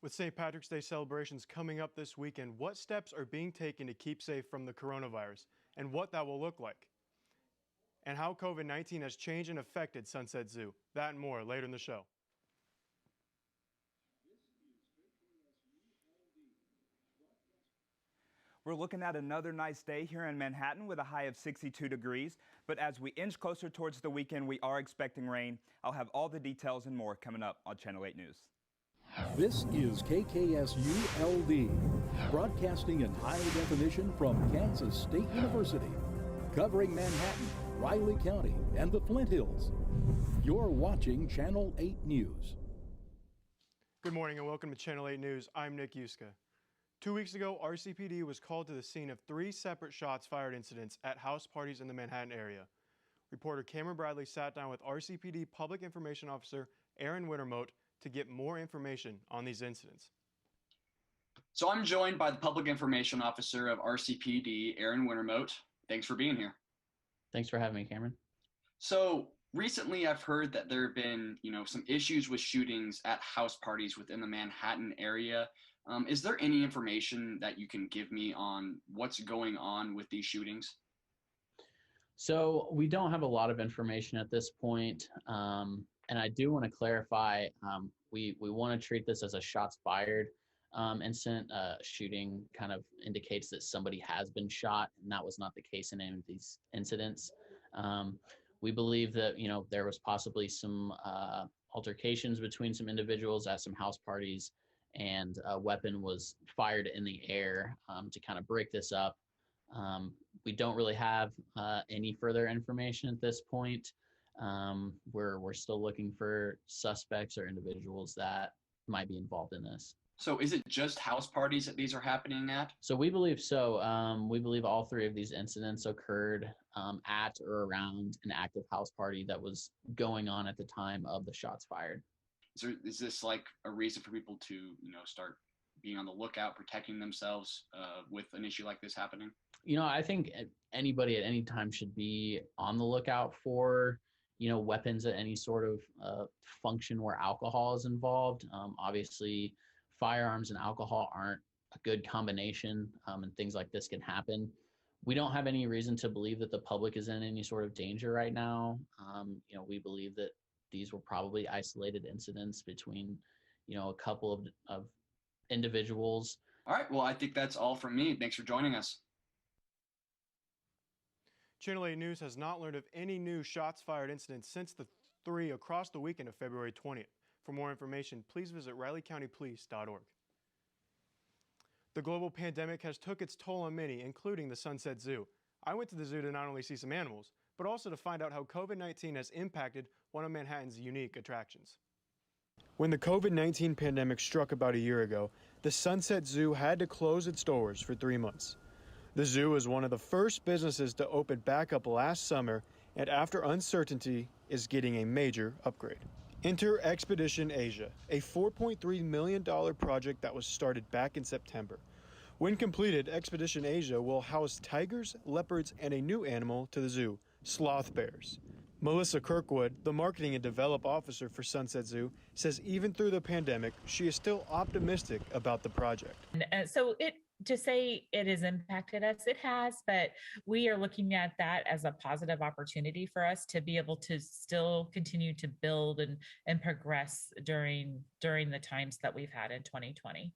With St. Patrick's Day celebrations coming up this weekend, what steps are being taken to keep safe from the coronavirus and what that will look like? And how COVID-19 has changed and affected Sunset Zoo. That and more later in the show. We're looking at another nice day here in Manhattan with a high of 62 degrees. But as we inch closer towards the weekend, we are expecting rain. I'll have all the details and more coming up on Channel 8 News. This is KKSU LD, broadcasting in high definition from Kansas State University, covering Manhattan, Riley County, and the Flint Hills. You're watching Channel 8 News. Good morning and welcome to Channel 8 News. I'm Nick Yuska. 2 weeks ago, RCPD was called to the scene of 3 separate shots fired incidents at house parties in the Manhattan area. Reporter Cameron Bradley sat down with RCPD Public Information Officer Aaron Wintermote to get more information on these incidents. So I'm joined by the Public Information Officer of RCPD, Aaron Wintermote. Thanks for being here. Thanks for having me, Cameron. So recently I've heard that there have been, some issues with shootings at house parties within the Manhattan area. Is there any information that you can give me on what's going on with these shootings? So we don't have a lot of information at this point. And I do want to clarify, we want to treat this as a shots fired incident. Shooting kind of indicates that somebody has been shot, and that was not the case in any of these incidents. We believe that, there was possibly some altercations between some individuals at some house parties, and a weapon was fired in the air to kind of break this up. We don't really have any further information at this point. We're still looking for suspects or individuals that might be involved in this. So is it just house parties that these are happening at? So we believe so. We believe all 3 of these incidents occurred at or around an active house party that was going on at the time of the shots fired. Is this like a reason for people to, start being on the lookout, protecting themselves with an issue like this happening? I think anybody at any time should be on the lookout for, weapons at any sort of function where alcohol is involved. Obviously, firearms and alcohol aren't a good combination, and things like this can happen. We don't have any reason to believe that the public is in any sort of danger right now. We believe that these were probably isolated incidents between, a couple of individuals. All right. Well, I think that's all from me. Thanks for joining us. Channel 8 News has not learned of any new shots fired incidents since the 3 across the weekend of February 20th. For more information, please visit RileyCountyPolice.org. The global pandemic has took its toll on many, including the Sunset Zoo. I went to the zoo to not only see some animals, but also to find out how COVID-19 has impacted one of Manhattan's unique attractions. When the COVID-19 pandemic struck about a year ago, the Sunset Zoo had to close its doors for 3 months. The zoo was one of the first businesses to open back up last summer, and after uncertainty, is getting a major upgrade. Enter Expedition Asia, a $4.3 million project that was started back in September. When completed, Expedition Asia will house tigers, leopards, and a new animal to the zoo, sloth bears. Melissa Kirkwood, the marketing and develop officer for Sunset Zoo, says even through the pandemic, she is still optimistic about the project. To say it has impacted us, it has, but we are looking at that as a positive opportunity for us to be able to still continue to build and progress during the times that we've had in 2020.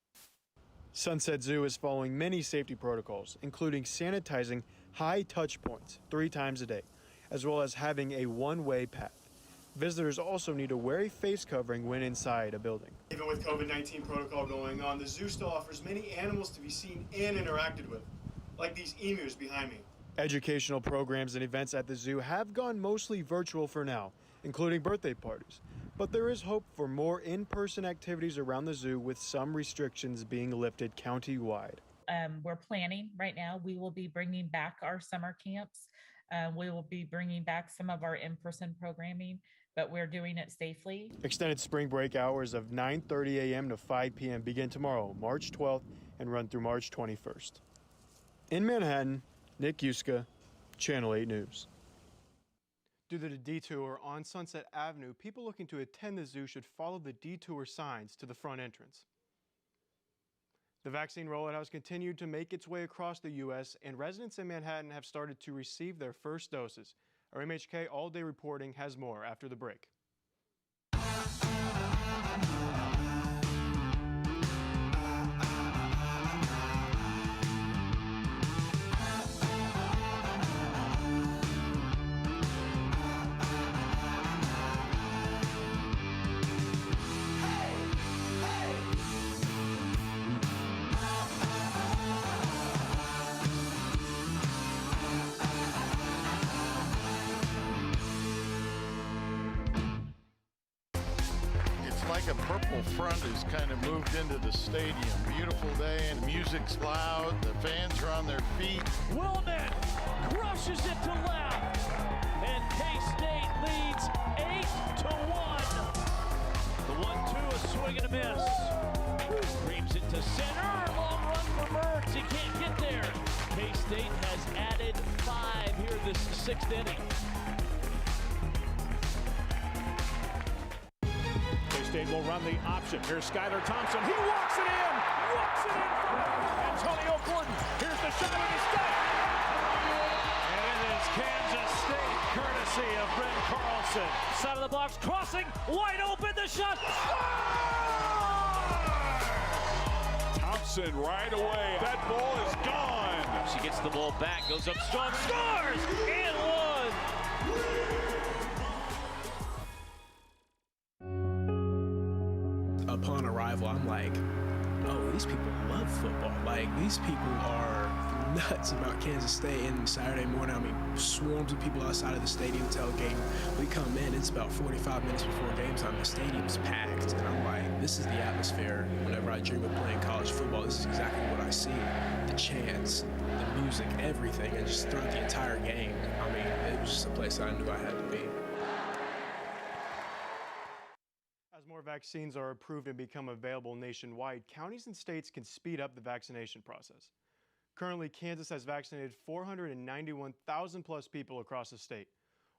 Sunset Zoo is following many safety protocols, including sanitizing high touch points 3 times a day, as well as having a one-way path. Visitors also need to wear a face covering when inside a building. Even with COVID-19 protocol going on, the zoo still offers many animals to be seen and interacted with, like these emus behind me. Educational programs and events at the zoo have gone mostly virtual for now, including birthday parties. But there is hope for more in-person activities around the zoo, with some restrictions being lifted county-wide. We're planning right now. We will be bringing back our summer camps. We will be bringing back some of our in-person programming, but we're doing it safely. Extended spring break hours of 9:30 a.m. to 5 p.m. begin tomorrow, March 12th, and run through March 21st. In Manhattan, Nick Yuska, Channel 8 News. Due to the detour on Sunset Avenue, people looking to attend the zoo should follow the detour signs to the front entrance. The vaccine rollout has continued to make its way across the U.S., and residents in Manhattan have started to receive their first doses. Our MHK All Day Reporting has more after the break. Like a purple front has kind of moved into the stadium. Beautiful day and the music's loud. The fans are on their feet. Willman crushes it to left, and K-State leads 8-1. The 1-2, a swing and a miss. Reams it to center. Long run for Mertz. He can't get there. K-State has added 5 here this 6th inning. State will run the option. Here's Skylar Thompson. He walks it in. Walks it in front of Antonio Gordon. Here's the shot of his step. And it is Kansas State, courtesy of Brent Carlson. Side of the box, crossing, wide open, the shot. Thompson right away. That ball is gone. She gets the ball back, goes up strong, scores, and one. Upon arrival, I'm like, oh, these people love football. Like, these people are nuts about Kansas State. And Saturday morning, I mean, swarms of people outside of the stadium tailgating. We come in, it's about 45 minutes before game time. The stadium's packed. And I'm like, this is the atmosphere. Whenever I dream of playing college football, this is exactly what I see. The chants, the music, everything. And just throughout the entire game, I mean, it was just a place I knew I had to be. As more vaccines are approved and become available nationwide, counties and states can speed up the vaccination process. Currently, Kansas has vaccinated 491,000 plus people across the state.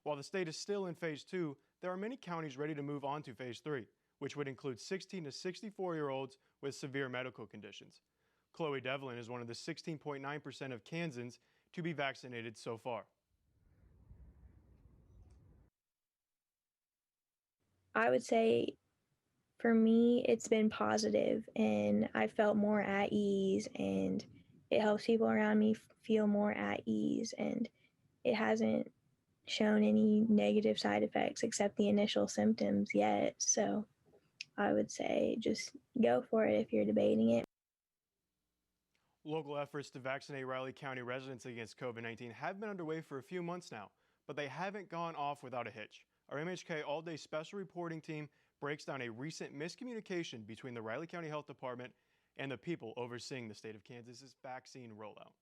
While the state is still in phase 2, there are many counties ready to move on to phase 3, which would include 16 to 64-year-olds with severe medical conditions. Chloe Devlin is one of the 16.9% of Kansans to be vaccinated so far. I would say for me, it's been positive, and I felt more at ease, and it helps people around me feel more at ease, and it hasn't shown any negative side effects except the initial symptoms yet. So I would say just go for it if you're debating it. Local efforts to vaccinate Riley County residents against COVID-19 have been underway for a few months now, but they haven't gone off without a hitch. Our MHK All Day Special Reporting Team breaks down a recent miscommunication between the Riley County Health Department and the people overseeing the state of Kansas's vaccine rollout.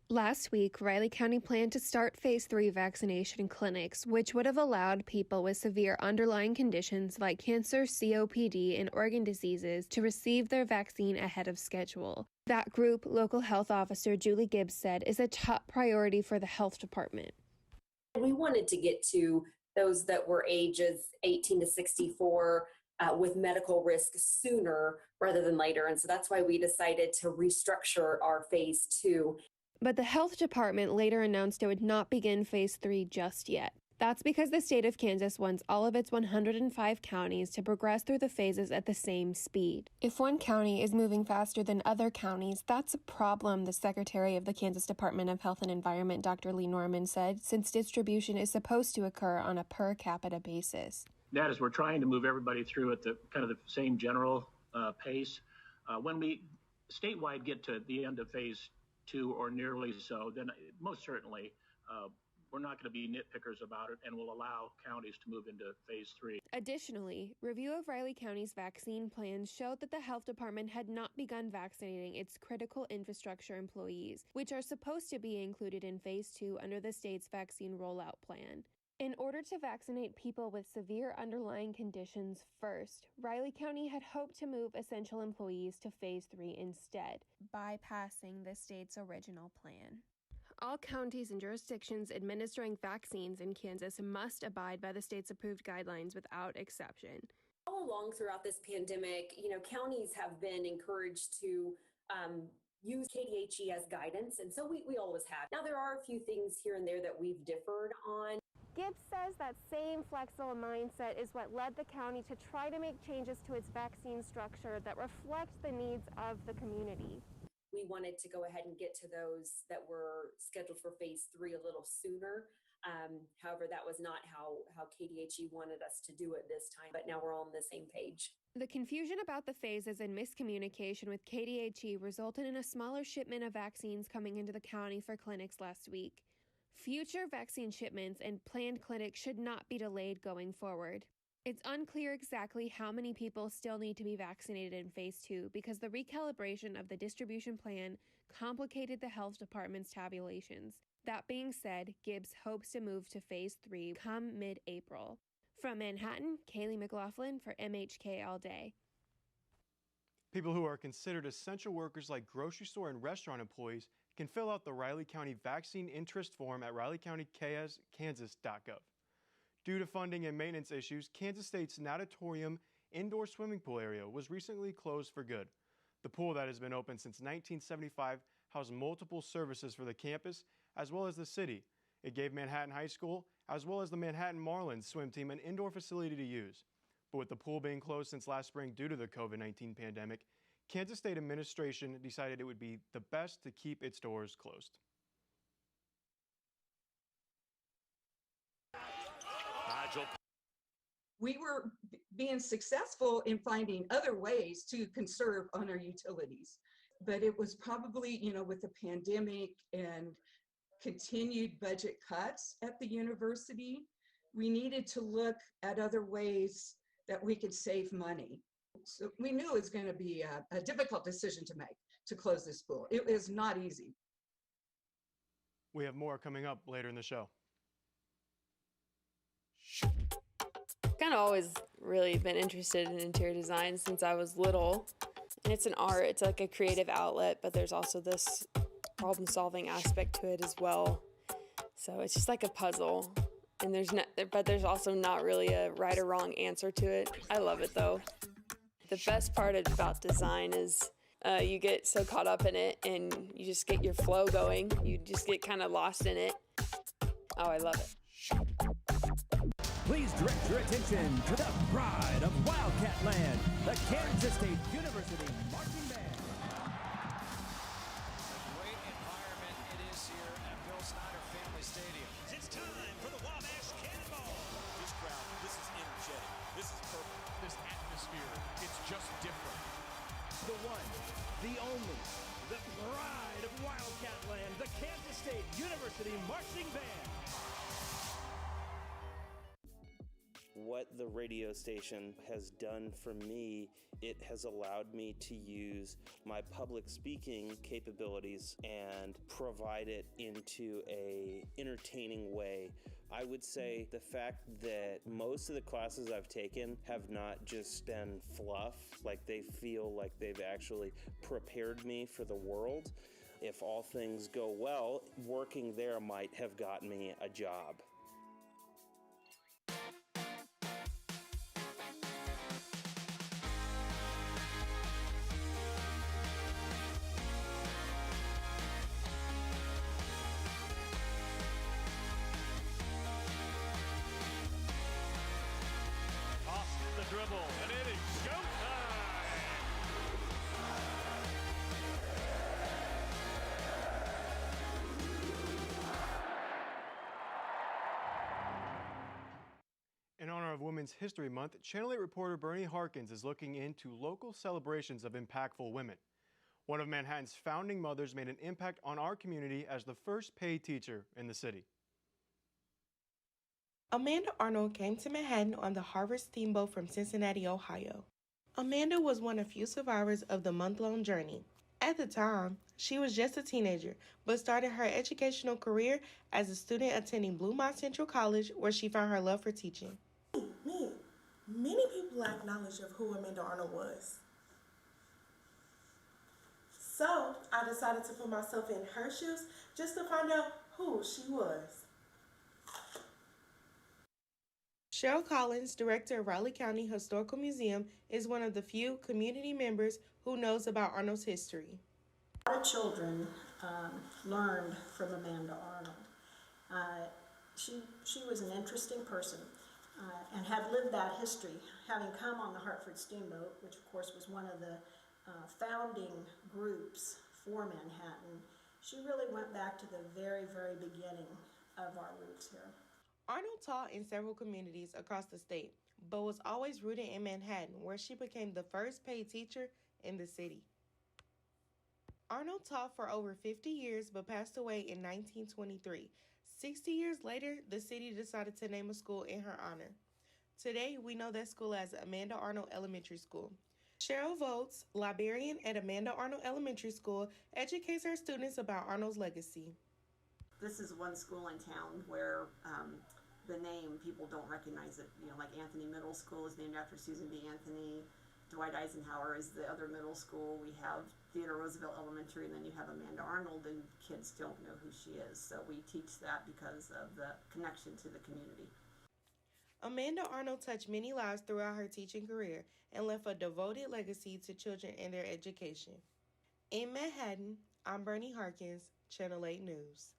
Last week, Riley County planned to start Phase 3 vaccination clinics, which would have allowed people with severe underlying conditions like cancer, COPD, and organ diseases to receive their vaccine ahead of schedule. That group, local health officer Julie Gibbs said, is a top priority for the health department. We wanted to get to those that were ages 18 to 64 with medical risk sooner rather than later. And so that's why we decided to restructure our Phase 2. But the health department later announced it would not begin Phase 3 just yet. That's because the state of Kansas wants all of its 105 counties to progress through the phases at the same speed. If one county is moving faster than other counties, that's a problem, the Secretary of the Kansas Department of Health and Environment, Dr. Lee Norman, said, since distribution is supposed to occur on a per capita basis. That is, we're trying to move everybody through at the kind of the same general pace. When we statewide get to the end of Phase 2 or nearly so, then most certainly we're not going to be nitpickers about it and will allow counties to move into Phase 3. Additionally, review of Riley County's vaccine plans showed that the health department had not begun vaccinating its critical infrastructure employees, which are supposed to be included in Phase 2 under the state's vaccine rollout plan. In order to vaccinate people with severe underlying conditions first, Riley County had hoped to move essential employees to Phase 3 instead, bypassing the state's original plan. All counties and jurisdictions administering vaccines in Kansas must abide by the state's approved guidelines without exception. All along throughout this pandemic, counties have been encouraged to use KDHE as guidance, and so we always have. Now, there are a few things here and there that we've differed on. Gibbs says that same flexible mindset is what led the county to try to make changes to its vaccine structure that reflect the needs of the community. We wanted to go ahead and get to those that were scheduled for phase 3 a little sooner. However, that was not how KDHE wanted us to do it this time, but now we're all on the same page. The confusion about the phases and miscommunication with KDHE resulted in a smaller shipment of vaccines coming into the county for clinics last week. Future vaccine shipments and planned clinics should not be delayed going forward. It's unclear exactly how many people still need to be vaccinated in phase 2 because the recalibration of the distribution plan complicated the health department's tabulations. That being said, Gibbs hopes to move to phase 3 come mid-April. From Manhattan, Kaylee McLaughlin for MHK All Day. People who are considered essential workers like grocery store and restaurant employees can fill out the Riley County Vaccine Interest Form at rileycountykansas.gov. Due to funding and maintenance issues, Kansas State's natatorium indoor swimming pool area was recently closed for good. The pool that has been open since 1975 housed multiple services for the campus as well as the city. It gave Manhattan High School as well as the Manhattan Marlins swim team an indoor facility to use. But with the pool being closed since last spring due to the COVID-19 pandemic, Kansas State administration decided it would be the best to keep its doors closed. We were being successful in finding other ways to conserve on our utilities, but it was probably, with the pandemic and continued budget cuts at the university, we needed to look at other ways that we could save money. So we knew it was going to be a difficult decision to make to close this school. It was not easy. We have more coming up later in the show. Kind of always really been interested in interior design since I was little. And it's an art, it's like a creative outlet, but there's also this problem-solving aspect to it as well. So it's just like a puzzle. And there's also not really a right or wrong answer to it. I love it though. The best part about design is you get so caught up in it and you just get your flow going. You just get kind of lost in it. Oh, I love it. Please direct your attention to the pride of Wildcat Land, the Kansas State University Marching Band. A great environment it is here at Bill Snyder Family Stadium. It's time for the Wabash Cannonball. This crowd, this is energetic. This is perfect. This atmosphere, it's just different. The one, the only, the pride of Wildcat Land, the Kansas State University Marching Band. What the radio station has done for me, it has allowed me to use my public speaking capabilities and provide it into a entertaining way. I would say the fact that most of the classes I've taken have not just been fluff, like they feel like they've actually prepared me for the world. If all things go well, working there might have gotten me a job. Dribble, and it is go time! In honor of Women's History Month, Channel 8 reporter Bernie Harkins is looking into local celebrations of impactful women. One of Manhattan's founding mothers made an impact on our community as the first paid teacher in the city. Amanda Arnold came to Manhattan on the Harvard Steamboat from Cincinnati, Ohio. Amanda was one of few survivors of the month-long journey. At the time, she was just a teenager, but started her educational career as a student attending Bluemont Central College, where she found her love for teaching. Many people lack knowledge of who Amanda Arnold was. So I decided to put myself in her shoes just to find out who she was. Cheryl Collins, director of Riley County Historical Museum, is one of the few community members who knows about Arnold's history. A lot of children learned from Amanda Arnold. She was an interesting person and had lived that history, having come on the Hartford Steamboat, which of course was one of the founding groups for Manhattan. She really went back to the very, very beginning of our roots here. Arnold taught in several communities across the state, but was always rooted in Manhattan, where she became the first paid teacher in the city. Arnold taught for over 50 years, but passed away in 1923. 60 years later, the city decided to name a school in her honor. Today, we know that school as Amanda Arnold Elementary School. Cheryl Volz, librarian at Amanda Arnold Elementary School, educates her students about Arnold's legacy. This is one school in town where the name, people don't recognize it. You know, like Anthony Middle School is named after Susan B. Anthony. Dwight Eisenhower is the other middle school. We have Theodore Roosevelt Elementary, and then you have Amanda Arnold, and kids don't know who she is. So we teach that because of the connection to the community. Amanda Arnold touched many lives throughout her teaching career and left a devoted legacy to children and their education. In Manhattan, I'm Bernie Harkins, Channel 8 News.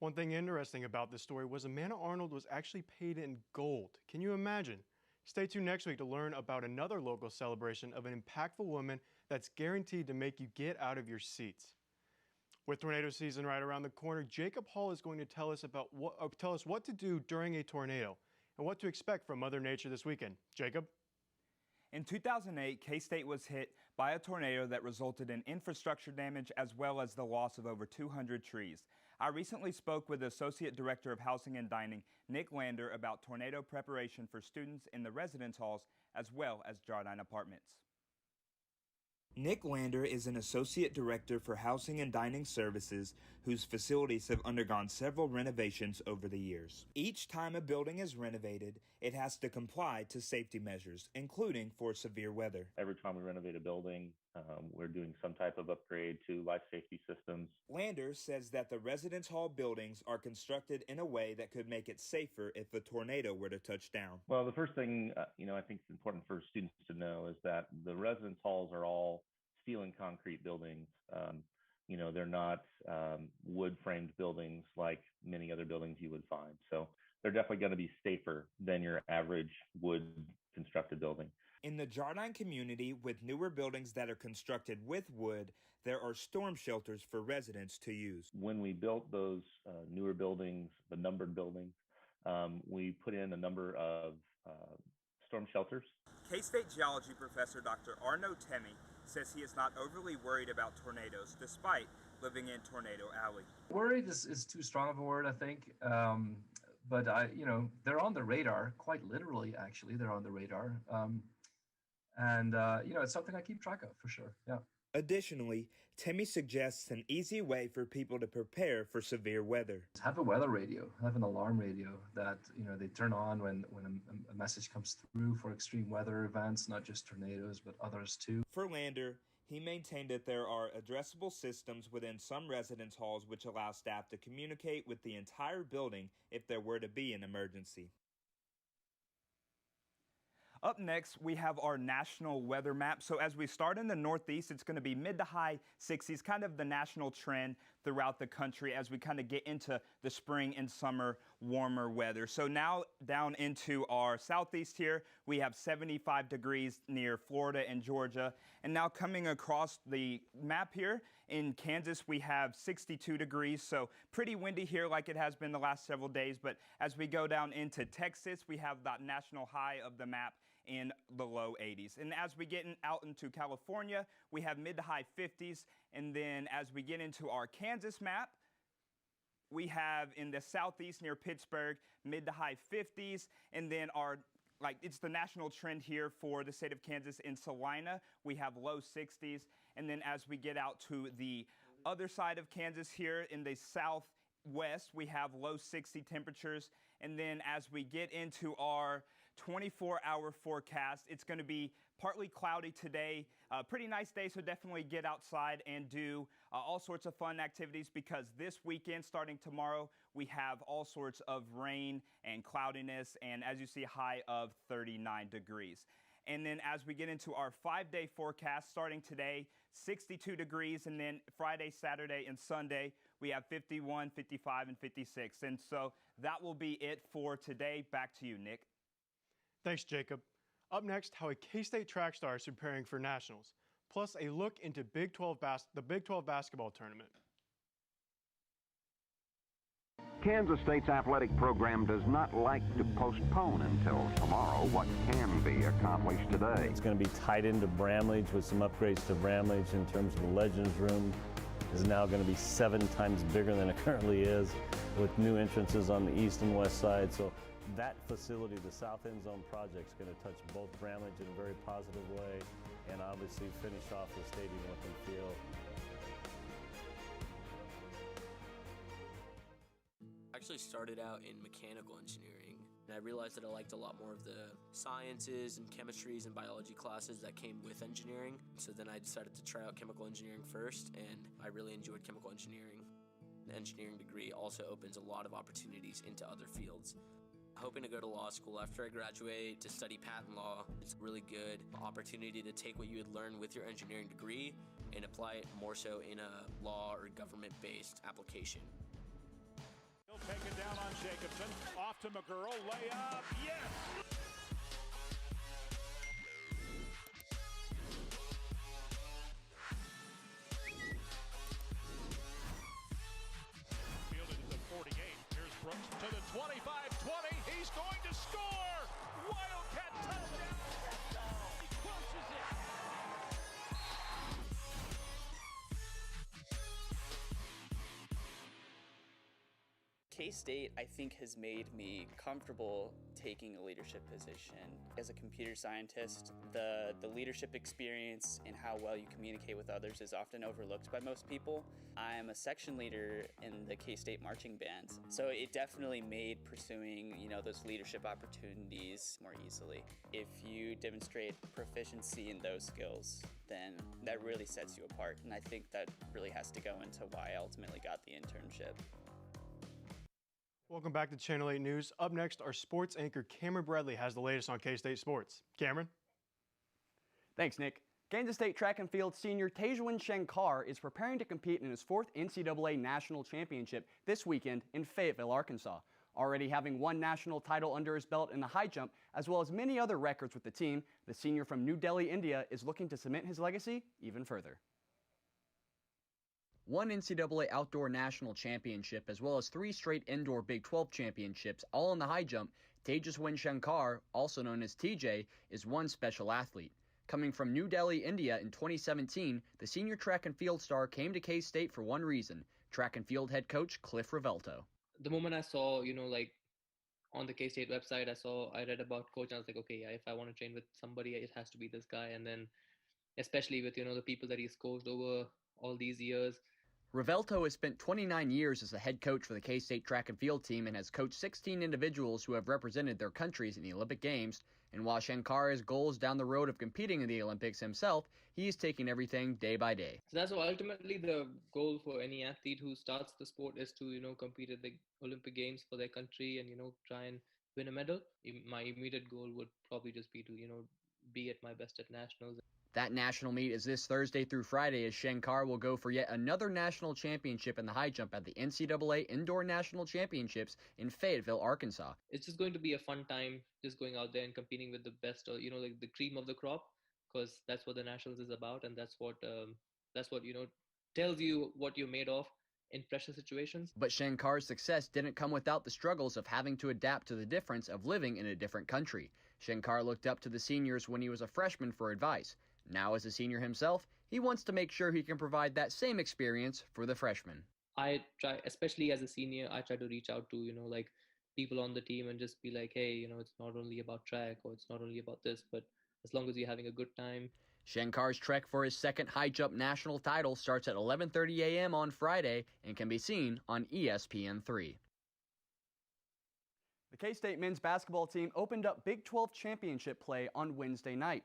One thing interesting about this story was Amanda Arnold was actually paid in gold. Can you imagine? Stay tuned next week to learn about another local celebration of an impactful woman that's guaranteed to make you get out of your seats. With tornado season right around the corner, Jacob Hall is going to tell us what to do during a tornado and what to expect from Mother Nature this weekend. Jacob? In 2008, K-State was hit by a tornado that resulted in infrastructure damage as well as the loss of over 200 trees. I recently spoke with the Associate Director of Housing and Dining, Nick Lander, about tornado preparation for students in the residence halls as well as Jardine Apartments. Nick Lander is an Associate Director for Housing and Dining Services whose facilities have undergone several renovations over the years. Each time a building is renovated, it has to comply to safety measures, including for severe weather. Every time we renovate a building, we're doing some type of upgrade to life safety systems. Lander says that the residence hall buildings are constructed in a way that could make it safer if a tornado were to touch down. Well, the first thing, I think it's important for students to know is that the residence halls are all steel and concrete buildings. They're not wood framed buildings like many other buildings you would find. So they're definitely going to be safer than your average wood constructed building. In the Jardine community, with newer buildings that are constructed with wood, there are storm shelters for residents to use. When we built those newer buildings, the numbered buildings, we put in a number of storm shelters. K-State geology professor Dr. Arno Temi says he is not overly worried about tornadoes despite living in Tornado Alley. Worried is too strong of a word, I think. But they're on the radar, quite literally, actually, they're on the radar. It's something I keep track of for sure. Yeah. Additionally, Temi suggests an easy way for people to prepare for severe weather. Have a weather radio, have an alarm radio that they turn on when a message comes through for extreme weather events, not just tornadoes, but others too. For Lander, he maintained that there are addressable systems within some residence halls which allow staff to communicate with the entire building if there were to be an emergency. Up next, we have our national weather map. So as we start in the Northeast, it's going to be mid to high 60s, kind of the national trend throughout the country as we kind of get into the spring and summer warmer weather. So now down into our Southeast here, we have 75 degrees near Florida and Georgia. And now coming across the map here in Kansas, we have 62 degrees. So pretty windy here like it has been the last several days. But as we go down into Texas, we have that national high of the map in the low 80s. And as we get out into California, we have mid to high 50s. And then as we get into our Kansas map, we have in the southeast near Pittsburgh, mid to high 50s. And then it's the national trend here for the state of Kansas. In Salina, we have low 60s. And then as we get out to the other side of Kansas here in the southwest, we have low 60 temperatures. And then as we get into our 24-hour forecast, it's going to be partly cloudy today. Pretty nice day, so definitely get outside and do all sorts of fun activities, because this weekend, starting tomorrow, we have all sorts of rain and cloudiness, and as you see, high of 39 degrees. And then as we get into our 5-day forecast, starting today, 62 degrees, and then Friday, Saturday, and Sunday, we have 51, 55, and 56. And so that will be it for today. Back to you, Nick. Thanks, Jacob. Up next, how a K-State track star is preparing for nationals, plus a look into the Big 12 basketball tournament. Kansas State's athletic program does not like to postpone until tomorrow what can be accomplished today. It's going to be tied into Bramlage with some upgrades to Bramlage in terms of the Legends Room. Is now going to be 7 times bigger than it currently is, with new entrances on the east and west side. So that facility, the South End Zone project, is going to touch both Bramlage in a very positive way, and obviously finish off the stadium look and feel. I actually started out in mechanical engineering, and I realized that I liked a lot more of the sciences and chemistries and biology classes that came with engineering. So then I decided to try out chemical engineering first, and I really enjoyed chemical engineering. An engineering degree also opens a lot of opportunities into other fields. Hoping to go to law school after I graduate to study patent law. It's a really good opportunity to take what you had learned with your engineering degree and apply it more so in a law or government-based application. He'll take it down on Jacobson. Off to McGurl. Layup. Yes! Fielded to the 48. Here's Brooks to the 25-20. He's going to score! Wildcat touchdown! He crushes it! K-State, I think, has made me comfortable taking a leadership position. As a computer scientist, the leadership experience and how well you communicate with others is often overlooked by most people. I'm a section leader in the K-State marching band, so it definitely made pursuing, those leadership opportunities more easily. If you demonstrate proficiency in those skills, then that really sets you apart, and I think that really has to go into why I ultimately got the internship. Welcome back to Channel 8 News. Up next, our sports anchor Cameron Bradley has the latest on K-State sports. Cameron? Thanks, Nick. Kansas State track and field senior Tejwin Shankar is preparing to compete in his 4th NCAA National Championship this weekend in Fayetteville, Arkansas. Already having one national title under his belt in the high jump, as well as many other records with the team, the senior from New Delhi, India is looking to cement his legacy even further. One NCAA Outdoor National Championship, as well as 3 straight Indoor Big 12 Championships, all in the high jump, Tejwin Shankar, also known as TJ, is one special athlete. Coming from New Delhi, India in 2017, the senior track and field star came to K-State for one reason: track and field head coach Cliff Revelto. The moment I saw, on the K-State website, I read about coach, and I was like, okay, yeah, if I want to train with somebody, it has to be this guy. And then, especially with, the people that he's coached over all these years. Revelto has spent 29 years as the head coach for the K-State track and field team and has coached 16 individuals who have represented their countries in the Olympic Games. And while Shankar has goals down the road of competing in the Olympics himself, he is taking everything day by day. So that's ultimately the goal for any athlete who starts the sport, is to, compete at the Olympic Games for their country and, try and win a medal. My immediate goal would probably just be to, be at my best at nationals. That national meet is this Thursday through Friday, as Shankar will go for yet another national championship in the high jump at the NCAA Indoor National Championships in Fayetteville, Arkansas. It's just going to be a fun time, just going out there and competing with the best, like the cream of the crop, because that's what the nationals is about, and that's what tells you what you're made of in pressure situations. But Shankar's success didn't come without the struggles of having to adapt to the difference of living in a different country. Shankar looked up to the seniors when he was a freshman for advice. Now, as a senior himself, he wants to make sure he can provide that same experience for the freshmen. I try, especially as a senior, I try to reach out to, people on the team and just be like, hey, it's not only about track or it's not only about this, but as long as you're having a good time. Shankar's trek for his second high jump national title starts at 11:30 a.m. on Friday and can be seen on ESPN3. The K-State men's basketball team opened up Big 12 championship play on Wednesday night.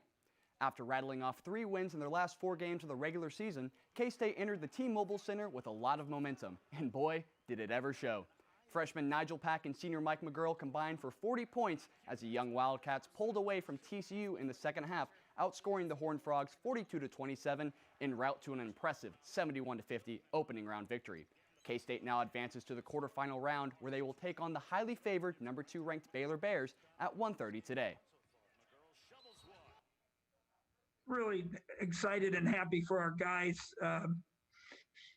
After rattling off 3 wins in their last 4 games of the regular season, K-State entered the T-Mobile Center with a lot of momentum, and boy, did it ever show. Freshman Nigel Pack and senior Mike McGurl combined for 40 points as the young Wildcats pulled away from TCU in the second half, outscoring the Horned Frogs 42-27 en route to an impressive 71-50 opening round victory. K-State now advances to the quarterfinal round, where they will take on the highly favored number 2 ranked Baylor Bears at 1:30 today. Really excited and happy for our guys.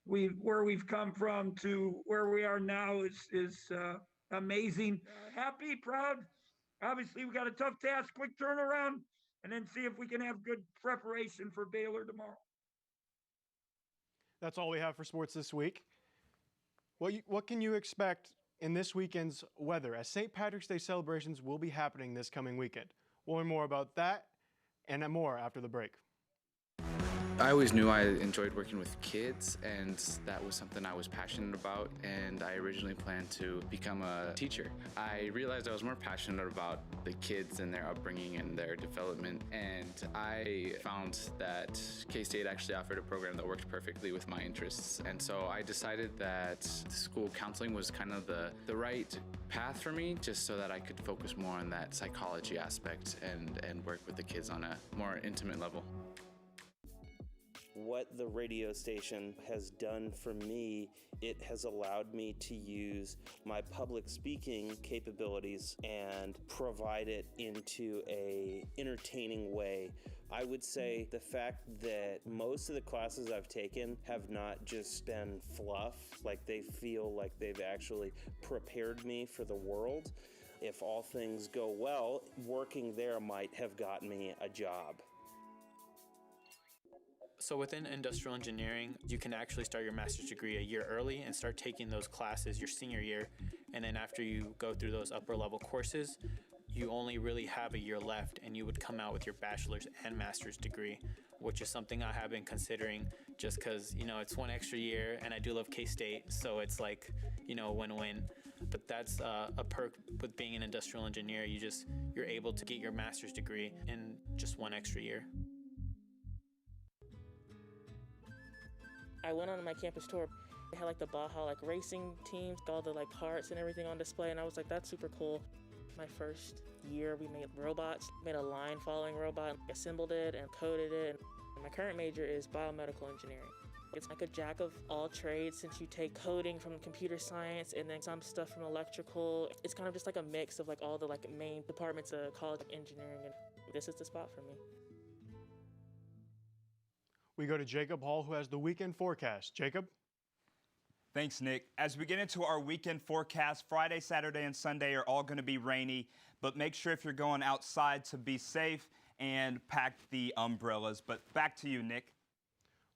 Where we've come from to where we are now is amazing. Happy, proud. Obviously, we got a tough task, quick turnaround, and then see if we can have good preparation for Baylor tomorrow. That's all we have for sports this week. What can you expect in this weekend's weather, as St. Patrick's Day celebrations will be happening this coming weekend? We'll learn more about that and more after the break. I always knew I enjoyed working with kids, and that was something I was passionate about, and I originally planned to become a teacher. I realized I was more passionate about the kids and their upbringing and their development, and I found that K-State actually offered a program that worked perfectly with my interests, and so I decided that school counseling was kind of the right path for me, just so that I could focus more on that psychology aspect and work with the kids on a more intimate level. What the radio station has done for me, it has allowed me to use my public speaking capabilities and provide it into a entertaining way. I would say the fact that most of the classes I've taken have not just been fluff, like they feel like they've actually prepared me for the world. If all things go well, working there might have gotten me a job. So within industrial engineering, you can actually start your master's degree a year early and start taking those classes your senior year. And then after you go through those upper level courses, you only really have a year left, and you would come out with your bachelor's and master's degree, which is something I have been considering, just because, you know, it's one extra year, and I do love K-State, so it's like, you know, win-win. But that's a perk with being an industrial engineer. You're able to get your master's degree in just one extra year. I went on my campus tour. They had like the Baja racing teams, all the parts and everything on display, and I was like, that's super cool. My first year, we made robots, made a line following robot, assembled it and coded it. My current major is biomedical engineering. It's like a jack of all trades, since you take coding from computer science and then some stuff from electrical. It's kind of just like a mix of all the main departments of college engineering, and this is the spot for me. We go to Jacob Hall, who has the weekend forecast. Jacob? Thanks, Nick. As we get into our weekend forecast, Friday, Saturday, and Sunday are all going to be rainy, but make sure if you're going outside to be safe and pack the umbrellas. But back to you, Nick.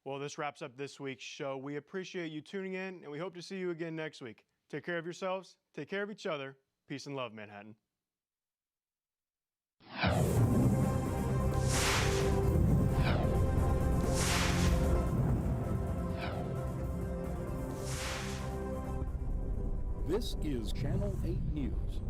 Well, this wraps up this week's show. We appreciate you tuning in, and we hope to see you again next week. Take care of yourselves. Take care of each other. Peace and love, Manhattan. This is Channel 8 News.